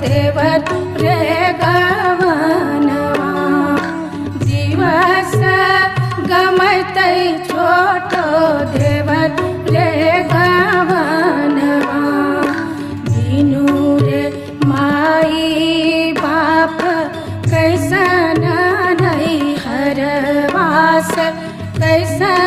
देवर रे गवनवा दिवस गमतै छोटो देवर रे गवनवा बिनु रे माई बाप कैसन नहीं हरवास कैसन